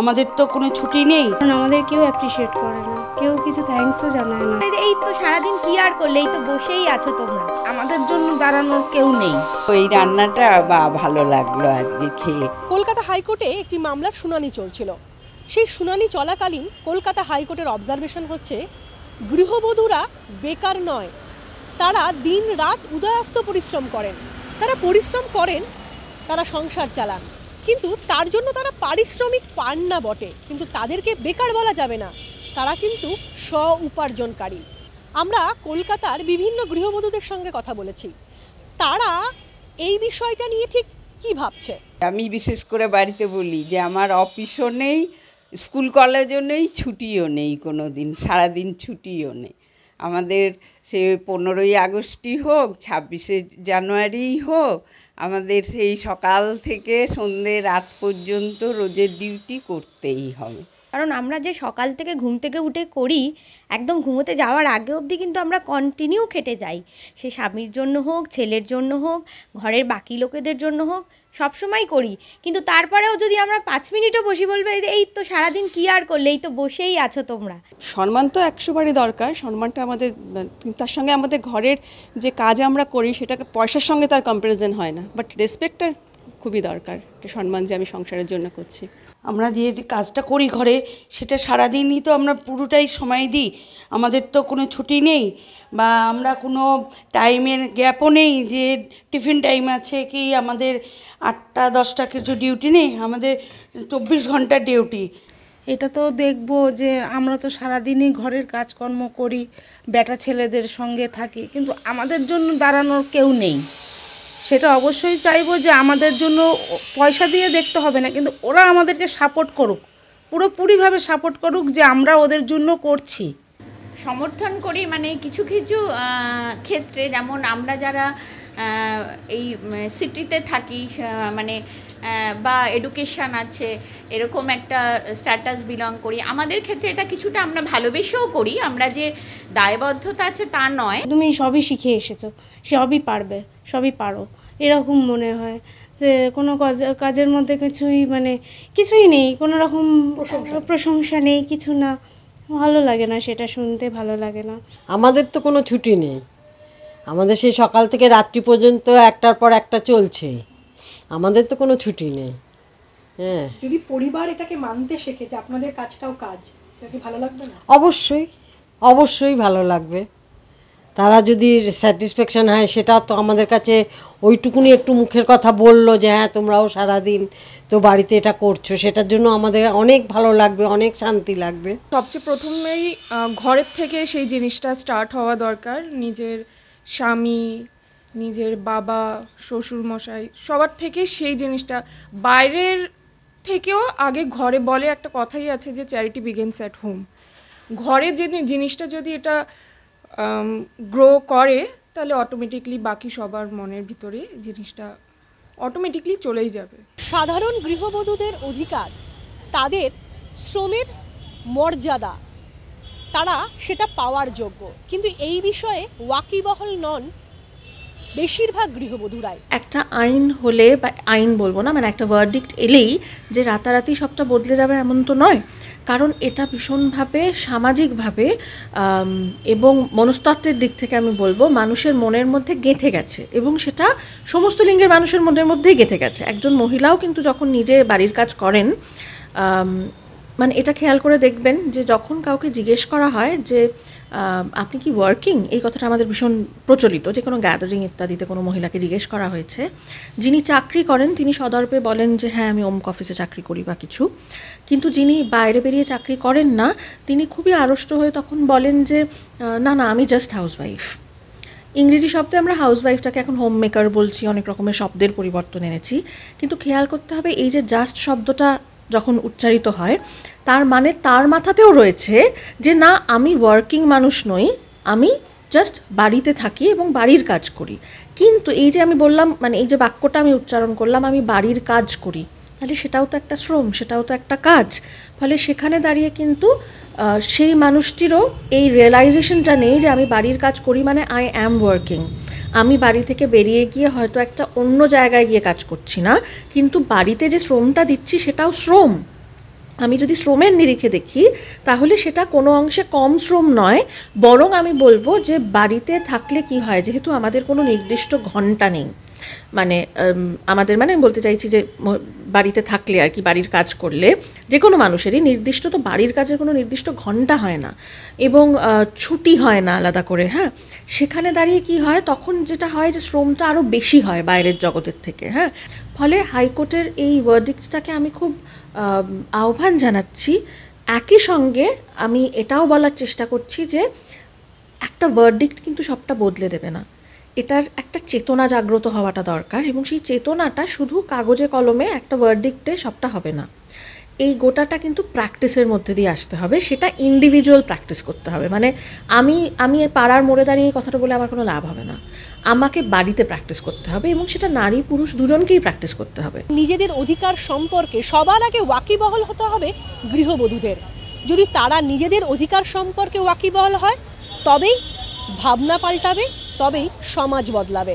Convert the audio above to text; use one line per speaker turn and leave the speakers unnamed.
আমাদের তো কোনো ছুটি নেই,
কারণ আমাদের কেউ অ্যাপ্রিশিয়েট করে না, কেউ কিছু থ্যাঙ্কসও জানায় না।
এই তো সারাদিন কি আর করলে, এই তো বসেই আছো তোমরা,
আমাদের জন্য দাঁড়ানোর কেউ নেই। এই রান্নাটা ভালো লাগলো আজকে খেয়ে।
কলকাতা হাইকোর্টে একটি মামলার শুনানি চলছিল। সেই শুনানি চলাকালীন কলকাতা হাইকোর্টের অবজারভেশন হচ্ছে, গৃহবধূরা বেকার নয়, তারা দিন রাত উদয়াস্ত পরিশ্রম করেন। তারা সংসার চালান, কিন্তু তার জন্য তারা পারিশ্রমিক পান না বটে, কিন্তু তাদেরকে বেকার বলা যাবে না, তারা কিন্তু স্ব উপার্জনকারী। আমরা কলকাতার বিভিন্ন গৃহবধূদের সঙ্গে কথা বলেছি, তারা এই বিষয়টা নিয়ে ঠিক কি ভাবছে।
আমি বিশেষ করে বাড়িতে বলি যে আমার অফিসও নেই, স্কুল কলেজও নেই, ছুটিও নেই, কোনো দিন সারাদিন ছুটিও নেই। আমাদের সে 15ই আগস্টই হোক, 26শে জানুয়ারি হোক, আমাদের সেই সকাল থেকে সন্ধ্যে রাত পর্যন্ত রোজের ডিউটি করতেই হবে।
কারণ আমরা যে সকাল থেকে ঘুম থেকে উঠে করি, একদম ঘুমোতে যাওয়ার আগে অবধি কিন্তু আমরা কন্টিনিউ খেটে যাই। সে স্বামীর জন্য হোক, ছেলের জন্য হোক, ঘরের বাকি লোকেদের জন্য হোক, সবসময় করি। কিন্তু তারপরেও যদি আমরা 5 মিনিটও বসি, বলবে এই তো সারাদিন কি আর করলে, এই তো বসেই আছো তোমরা।
সম্মান তো 100বারই দরকার, সম্মানটা আমাদের, তার সঙ্গে আমাদের ঘরের যে কাজ আমরা করি সেটাকে পয়সার সঙ্গে তার কম্প্যারিজন হয় না, বাট রেসপেক্টটা খুবই দরকার, সম্মান যে আমি সংসারের জন্য করছি।
আমরা যে কাজটা করি ঘরে, সেটা সারাদিনই তো আমরা পুরোটাই সময় দিই। আমাদের তো কোনো ছুটি নেই, বা আমরা কোনো টাইমের গ্যাপও নেই যে টিফিন টাইম আছে কি, আমাদের 8টা 10টা কিছু ডিউটি নেই, আমাদের 24 ঘন্টার ডিউটি।
এটা তো দেখবো যে আমরা তো সারাদিনই ঘরের কাজকর্ম করি, বেটা ছেলেদের সঙ্গে থাকি, কিন্তু আমাদের জন্য দাঁড়ানোর কেউ নেই। সেটা অবশ্যই চাইবো যে আমাদের জন্য পয়সা দিয়ে দেখতে হবে না, কিন্তু ওরা আমাদেরকে সাপোর্ট করুক, পুরোপুরিভাবে সাপোর্ট করুক যে আমরা ওদের জন্য করছি।
সমর্থন করি, মানে কিছু কিছু ক্ষেত্রে, যেমন আমরা যারা এই সিটিতে থাকি, মানে বা এডুকেশান আছে, এরকম একটা স্ট্যাটাস বিলং করি, আমাদের ক্ষেত্রে এটা কিছুটা আমরা ভালোবেসেও করি। আমরা যে দায়বদ্ধতা আছে তা নয়।
তুমি সবই শিখে এসেছো, সবই পারবে, সবই পারো, এরকম মনে হয় যে কোনো কাজের মধ্যে কিছুই নেই, কোনো রকম প্রশংসা নেই, কিছু না। ভালো লাগে না, সেটা শুনতে ভালো লাগে না।
আমাদের তো কোনো ছুটি নেই, আমাদের সেই সকাল থেকে রাত্রি পর্যন্ত একটার পর একটা চলছেই, আমাদের তো কোনো ছুটি নেই। হ্যাঁ,
যদি পরিবার এটাকে মানতে শেখে যে আপনাদের কাজটাও কাজ, সেটা কি ভালো লাগবে না?
অবশ্যই অবশ্যই ভালো লাগবে। তারা যদি স্যাটিসফ্যাকশান হয়, সেটা তো আমাদের কাছে ওইটুকুনি একটু মুখের কথা বললো যে হ্যাঁ তোমরাও সারাদিন তো বাড়িতে এটা করছো, সেটার জন্য আমাদের অনেক ভালো লাগবে, অনেক শান্তি লাগবে।
সবচেয়ে প্রথমেই ঘরের থেকে সেই জিনিসটা স্টার্ট হওয়া দরকার। নিজের স্বামী, নিজের বাবা, শ্বশুরমশাই, সবার থেকে সেই জিনিসটা, বাইরের থেকেও আগে ঘরে বলে একটা কথাই আছে যে চ্যারিটি বিগিনস অ্যাট হোম। ঘরে যে জিনিসটা যদি এটা গ্রো করে, তাহলে অটোমেটিকলি বাকি সবার মনের ভিতরে জিনিসটা অটোমেটিকলি চলেই যাবে।
সাধারণ গৃহবধূদের অধিকার, তাদের শ্রমের মর্যাদা, তারা সেটা পাওয়ার যোগ্য, কিন্তু এই বিষয়ে ওয়াকিবহাল নন বেশিরভাগ গৃহবধূরাই।
একটা আইন হলে, বা আইন বলবো না, মানে একটা ভার্ডিক্ট এলেই যে রাতারাতি সবটা বদলে যাবে এমন তো নয়। কারণ এটা ভীষণভাবে সামাজিকভাবে এবং মনস্তত্ত্বের দিক থেকে আমি বলবো মানুষের মনের মধ্যে গেঁথে গেছে, এবং সেটা সমস্ত লিঙ্গের মানুষের মনের মধ্যেই গেঁথে গেছে। একজন মহিলাও কিন্তু যখন নিজে বাড়ির কাজ করেন, মানে এটা খেয়াল করে দেখবেন যে যখন কাউকে জিজ্ঞেস করা হয় যে আপনি কি ওয়ার্কিং, এই কথাটা আমাদের ভীষণ প্রচলিত। যে কোনো গ্যাদারিং ইত্যাদিতে কোনো মহিলাকে জিজ্ঞেস করা হয়েছে, যিনি চাকরি করেন তিনি সদর্পে বলেন যে হ্যাঁ আমি অমুক অফিসে চাকরি করি বা কিছু, কিন্তু যিনি বাইরে বেরিয়ে চাকরি করেন না তিনি খুবই আড়ষ্ট হয়ে তখন বলেন যে না না আমি জাস্ট হাউসওয়াইফ। ইংরেজি শব্দে আমরা হাউসওয়াইফটাকে এখন হোম মেকার বলছি, অনেক রকমের শব্দের পরিবর্তন এনেছি, কিন্তু খেয়াল করতে হবে এই যে জাস্ট শব্দটা যখন উচ্চারিত হয়, তার মানে তার মাথাতেও রয়েছে যে না আমি ওয়ার্কিং মানুষ নই, আমি জাস্ট বাড়িতে থাকি এবং বাড়ির কাজ করি। কিন্তু এই যে আমি বললাম, মানে এই যে বাক্যটা আমি উচ্চারণ করলাম, আমি বাড়ির কাজ করি, তাহলে সেটাও তো একটা শ্রম, সেটাও তো একটা কাজ। ফলে সেখানে দাঁড়িয়ে কিন্তু সেই মানুষটিরও এই রিয়েলাইজেশনটা নেই যে আমি বাড়ির কাজ করি মানে আই অ্যাম ওয়ার্কিং। আমি বাড়ি থেকে বেরিয়ে গিয়ে হয়তো একটা অন্য জায়গায় গিয়ে কাজ করছি না, কিন্তু বাড়িতে যে শ্রমটা দিচ্ছি সেটাও শ্রম। আমি যদি শ্রমের নিরিখে দেখি তাহলে সেটা কোনো অংশে কম শ্রম নয়, বরং আমি বলবো যে বাড়িতে থাকলে কি হয়, যেহেতু আমাদের কোনো নির্দিষ্ট ঘন্টা নেই, মানে আমাদের মানে আমি বলতে চাইছি যে বাড়িতে থাকলে আর কি, বাড়ির কাজ করলে যে কোনো মানুষেরই নির্দিষ্ট তো বাড়ির কাজের কোনো নির্দিষ্ট ঘন্টা হয় না এবং ছুটি হয় না আলাদা করে। হ্যাঁ, সেখানে দাঁড়িয়ে কি হয়, তখন যেটা হয় যে শ্রমটা আরও বেশি হয় বাইরের জগতের থেকে। হ্যাঁ, ফলে হাইকোর্টের এই ভার্ডিক্টটাকে আমি খুব আহ্বান জানাচ্ছি। একই সঙ্গে আমি এটাও বলার চেষ্টা করছি যে একটা ভার্ডিক্ট কিন্তু সবটা বদলে দেবে না, এটার একটা চেতনা জাগ্রত হওয়াটা দরকার, এবং সেই চেতনাটা শুধু কাগজে কলমে একটা ভার্ডিক্টে সবটা হবে না। এই গোটাটা কিন্তু প্র্যাকটিসের মধ্যে দিয়ে আসতে হবে, সেটা ইন্ডিভিজুয়াল প্র্যাকটিস করতে হবে। মানে আমি পাড়ার মোড়ে দাঁড়িয়ে এই কথাটা বলে আমার কোনো লাভ হবে না, আমাকে বাড়িতে প্র্যাকটিস করতে হবে, এবং সেটা নারী পুরুষ দুজনকেই প্র্যাকটিস করতে হবে।
নিজেদের অধিকার সম্পর্কে সবার আগে ওয়াকিবহাল হতে হবে গৃহবধূদের। যদি তারা নিজেদের অধিকার সম্পর্কে ওয়াকিবহাল হয়, তবেই ভাবনা পাল্টাবে, তবেই সমাজ বদলাবে।